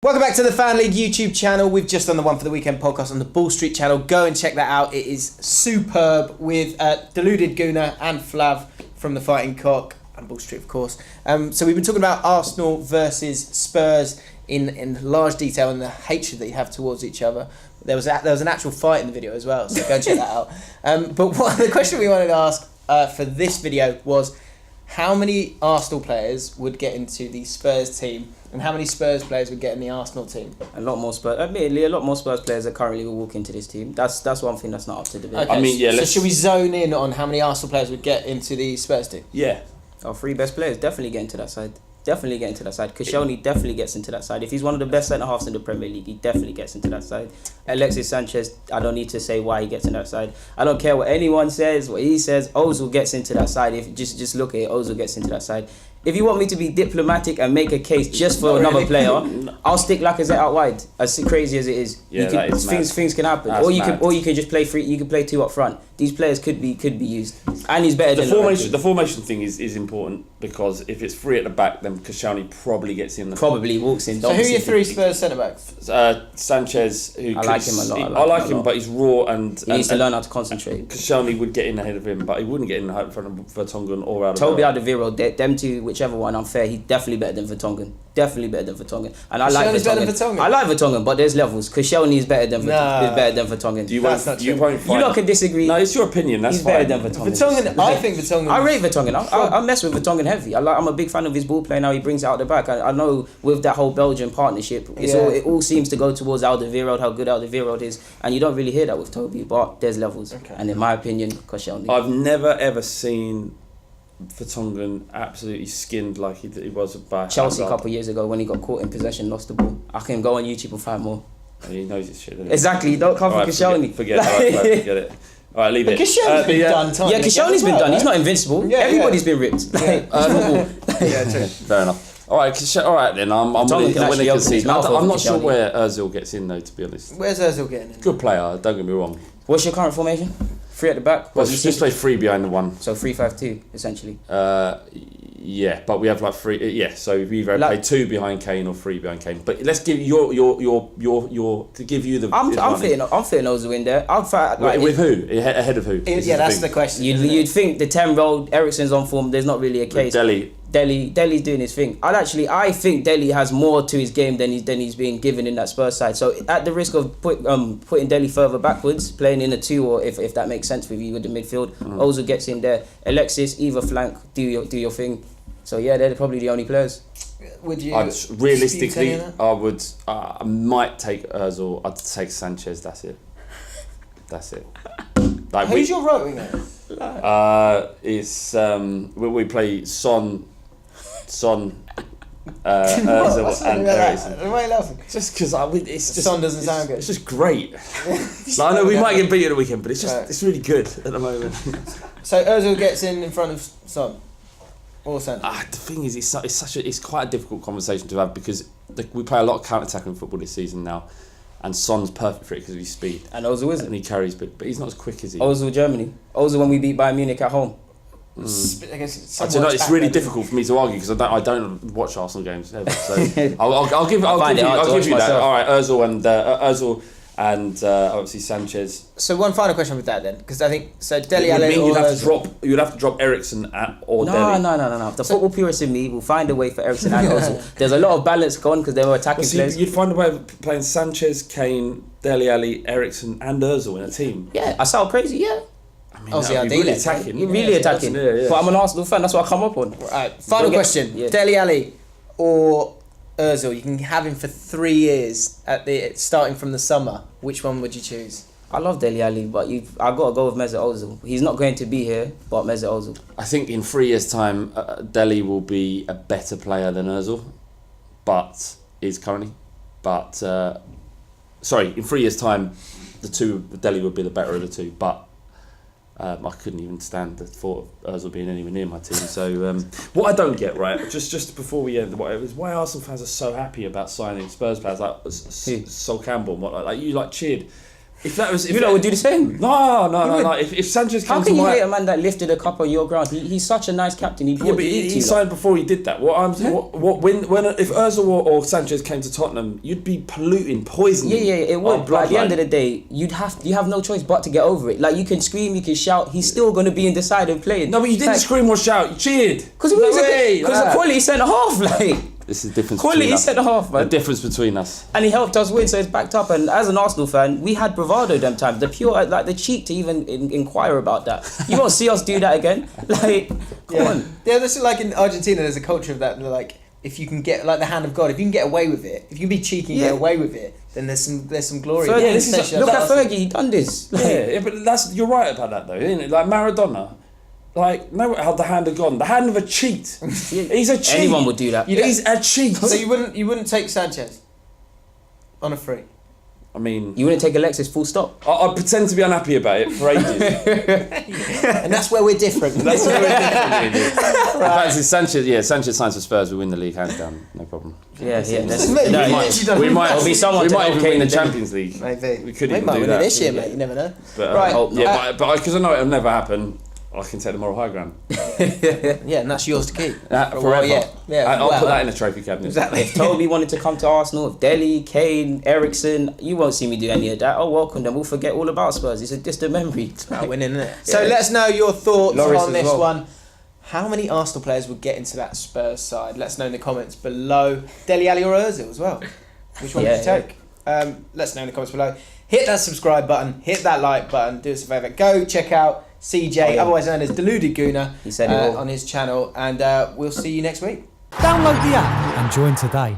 Welcome back to the Fan League YouTube channel. We've just done the One for the Weekend podcast on the Ball Street channel. Go and check that out. It is superb with Deluded Gooner and Flav from the Fighting Cock and Ball Street, of course. So we've been talking about Arsenal versus Spurs in large detail and the hatred that you have towards each other. There was an actual fight in the video as well, so go and check that out. But the question we wanted to ask for this video was how many Arsenal players would get into the Spurs team and how many Spurs players would get in the Arsenal team? A lot more Spurs. Admittedly, a lot more Spurs players that currently will walk into this team. That's one thing that's not up to debate. Okay, I mean, yeah. So should we zone in on how many Arsenal players would get into the Spurs team? Yeah. Our three best players definitely get into that side. Koscielny definitely gets into that side. If he's one of the best centre halves in the Premier League, he definitely gets into that side. Alexis Sanchez, I don't need to say why he gets in that side. I don't care what anyone says, what he says. Ozil gets into that side. If just look at it, Ozil gets into that side. If you want me to be diplomatic and make a case just for another player, I'll stick Lacazette out wide. As crazy as it is, Yeah, things can happen. That's Or you mad. can just play free. You can play two up front. These players could be used, and he's better than The formation thing is important because if it's free at the back, then Koscielny probably gets in. Probably walks in. So who are your three Spurs centre backs? Sanchez, who I like him a lot. I like him, but he's raw and He needs to learn how to concentrate. Koscielny would get in ahead of him, but he wouldn't get in front of Vertonghen or Alderweireld. Toby Alderweireld, them two, whichever one, unfair. He's definitely better than Vertonghen. And I like Koscielny's better than Vertonghen. Vertonghen? I like Vertonghen, but there's levels. Koscielny is better than Vertonghen. You That's won't. not You true. won't. You lot can disagree. No, it's your opinion. That's He's fine. better than Vertonghen. Vertonghen, I think Vertonghen. I rate Vertonghen. I mess with Vertonghen heavy. I'm a big fan of his ball play now. He brings it out the back. I know with that whole Belgian partnership, it all seems to go towards Alderweireld, how good Alderweireld is, and you don't really hear that with Toby. But there's levels, and in my opinion, Koscielny. I've never ever seen Vertonghen absolutely skinned like he was by Chelsea a Hazard. couple of years ago when he got caught in possession, lost the ball. I can go on YouTube and find more. He knows his shit. Doesn't he? Exactly, you don't come for Koscielny. Forget it. All right, leave it. Koscielny's been done. Yeah, Koscielny's been done. He's not invincible. Yeah, Everybody's been ripped. Yeah, true. Fair enough. All right then. I'm Vertonghen really can when they actually open concede. his mouth I'm over not sure Koscielny. where Ozil gets in though. To be honest, Where's Ozil getting in? good player. Don't get me wrong. What's your current formation? Three at the back. Well, just play three behind the one. So 3-5-2 essentially. Yeah, but we have like three. Yeah, so we either play two behind Kane or three behind Kane. But let's give your to give you the. I'm fitting Ozil in there. I'll fight with who ahead of who? Yeah, that's the question. You'd think the 10-year-old Eriksen's on form. There's not really a case. Dele's doing his thing. I think Dele has more to his game than he's being given in that Spurs side. So at the risk of putting Dele further backwards, playing in a two, or if that makes sense with you with the midfield, Ozil gets in there. Alexis either flank, do your thing. So yeah, they're probably the only players. Would you? Realistically, I would. I might take Ozil. I'd take Sanchez. That's it. Like Who's your right winger? It's we play Son, Ozil and Eriksen. Why are you laughing? Just because it's just Son doesn't sound good. It's just great. Like, I know we might get beat at the weekend, but it's really good at the moment. So Ozil gets in front of Son. Or Son. The thing is, it's quite a difficult conversation to have because we play a lot of counter-attacking football this season now, and Son's perfect for it because of his speed. And Ozil isn't. And he carries, but he's not as quick as he. Ozil Germany. Ozil when we beat Bayern Munich at home. I don't know. It's really difficult for me to argue because I don't watch Arsenal games ever. So I'll give you that. All right, Ozil and obviously Sanchez. So one final question with that then, because I think so. Dele It would Alli mean or you'd have to drop Eriksen or Dele. No. The football purist in me will find a way for Eriksen and Ozil. There's a lot of balance gone because they were attacking players. You'd find a way of playing Sanchez, Kane, Dele Alli, Eriksen, and Ozil in a team. Yeah, I sound crazy. Yeah. I mean, Obviously, that'd be really attacking. You're really attacking. Yeah. But I'm an Arsenal fan. That's what I come up on. Right, final question. Yeah. Dele Alli or Ozil, you can have him for 3 years starting from the summer. Which one would you choose? I love Dele Alli, but I've got to go with Mesut Ozil. He's not going to be here, but Mesut Ozil. I think in 3 years' time, Dele will be a better player than Ozil, but is currently. But in 3 years' time, Dele would be the better of the two. But I couldn't even stand the thought of Ozil being anywhere near my team. So what I don't get, right, just before we end, is why Arsenal fans are so happy about signing Spurs players like Sol Campbell and whatnot. Like you cheered You lot would do the same. No. If Sanchez came How to can you my... hate a man that lifted a cup on your ground? He's such a nice captain. He Yeah, brought but the league to he you lot. signed before he did that. When if Ozil or Sanchez came to Tottenham, you'd be poisoning. Yeah, it would. But at the end of the day, you have no choice but to get over it. Like, you can scream, you can shout. He's still going to be in the side and playing. No, but you didn't scream or shout. You cheered. Because the quality centre half, like. This is the difference Quality between us. centre half, man. The difference between us. And he helped us win, so it's backed up. And as an Arsenal fan, we had bravado them times. The cheek to even inquire about that. You won't see us do that again. Like, come on. Yeah, this is like in Argentina. There's a culture of that. Like, if you can get like the hand of God, if you can get away with it, if you can be cheeky and get away with it, then there's some glory. Fergie, look at Fergie. He done this. Like, Yeah, but you're right about that though, isn't it? Like Maradona. Like, no, how the hand had gone. The hand of a cheat. He's a cheat. anyone would do that. He's a cheat. So you wouldn't take Sanchez on a free. I mean, You wouldn't take Alexis full stop. I pretend to be unhappy about it for ages. And that's where we're different. That's what we're different, really. In fact, if Sanchez signs for Spurs, we win the league hands down, no problem. Yeah. We might It'll be someone we to might help even Kane win the and Dele. Champions League. Maybe We could might even do win that. it this year, mate. You never know. But, Right. but because I know it'll never happen, I can take the moral high ground. Yeah, and that's yours to keep. Forever. Yeah. I'll put that in a trophy cabinet. Exactly. If Toby wanted to come to Arsenal, if Dele, Kane, Ericsson, you won't see me do any of that. I'll welcome them. We'll forget all about Spurs. It's a distant memory. It's about winning, isn't it? So let us know your thoughts Loris on as this well. one. How many Arsenal players would get into that Spurs side? Let us know in the comments below. Dele Alli or Ozil as well. Which one would you take? Let us know in the comments below. Hit that subscribe button. Hit that like button. Do us a favour. Go check out CJ, otherwise known as Deluded Gooner, He said it all. on his channel. And we'll see you next week. Download the app and join today.